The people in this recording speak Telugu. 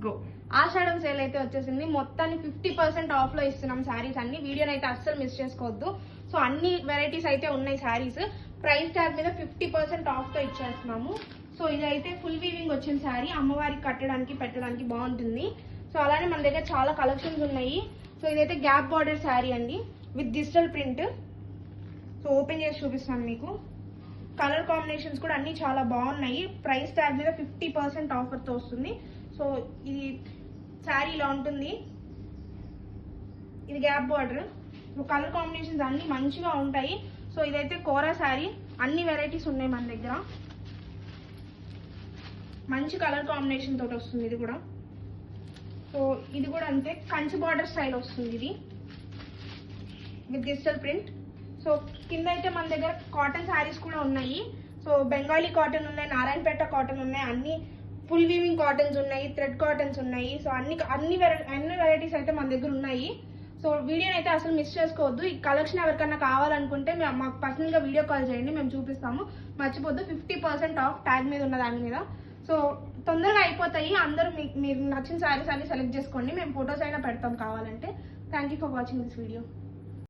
గో. ఆషాఢం సేల్ అయితే వచ్చేసింది. మొత్తాన్ని 50% ఆఫ్ లో ఇస్తున్నాం శారీస్ అన్ని. వీడియోని అయితే అస్సలు మిస్ చేసుకోవద్దు. సో అన్ని వెరైటీస్ అయితే ఉన్నాయి శారీస్. ప్రైస్ ట్యాగ్ మీద 50% ఆఫ్ తో ఇచ్చేస్తున్నాము. సో ఇదైతే ఫుల్ వీవింగ్ వచ్చిన శారీ, అమ్మవారికి కట్టడానికి పెట్టడానికి బాగుంటుంది. సో అలానే మన దగ్గర చాలా కలెక్షన్స్ ఉన్నాయి. సో ఇదైతే గ్యాప్ బార్డర్ శారీ అండి with digital print. So open చేసి చూపిస్తాను మీకు. కలర్ కాంబినేషన్స్ కూడా అన్ని చాలా బాగున్నాయి. ప్రైస్ ట్యాగ్ మీద 50% ఆఫర్తో వస్తుంది. సో ఇది శారీ ఇలా ఉంటుంది. ఇది గ్యాప్ బార్డర్. కలర్ కాంబినేషన్స్ అన్ని మంచిగా ఉంటాయి. సో ఇదైతే కోరా శారీ, అన్ని వెరైటీస్ ఉన్నాయి మన దగ్గర. మంచి కలర్ కాంబినేషన్ తోటి వస్తుంది ఇది కూడా. సో ఇది కూడా అంతే, కంచి బార్డర్ స్టైల్ వస్తుంది ఇది విత్ డిజిటల్ ప్రింట్. సో కింద అయితే మన దగ్గర కాటన్ శారీస్ కూడా ఉన్నాయి. సో బెంగాలీ కాటన్ ఉన్నాయి, నారాయణపేట కాటన్ ఉన్నాయి, అన్ని ఫుల్ వీవింగ్ కాటన్స్ ఉన్నాయి, థ్రెడ్ కాటన్స్ ఉన్నాయి. సో అన్ని వెరైటీస్ అయితే మన దగ్గర ఉన్నాయి. సో వీడియోని అయితే అసలు మిస్ చేసుకోవద్దు. ఈ కలెక్షన్ ఎవరికన్నా కావాలనుకుంటే మాకు పర్సనల్గా వీడియో కాల్ చేయండి, మేము చూపిస్తాము. మర్చిపోద్దు, 50% ఆఫ్ ట్యాగ్ మీద ఉన్న దాని మీద. సో తొందరగా అయిపోతాయి. అందరూ మీరు నచ్చిన శారీస్ అన్ని సెలెక్ట్ చేసుకోండి. మేము ఫొటోస్ అయినా పెడతాం కావాలంటే. Thank you for watching this video.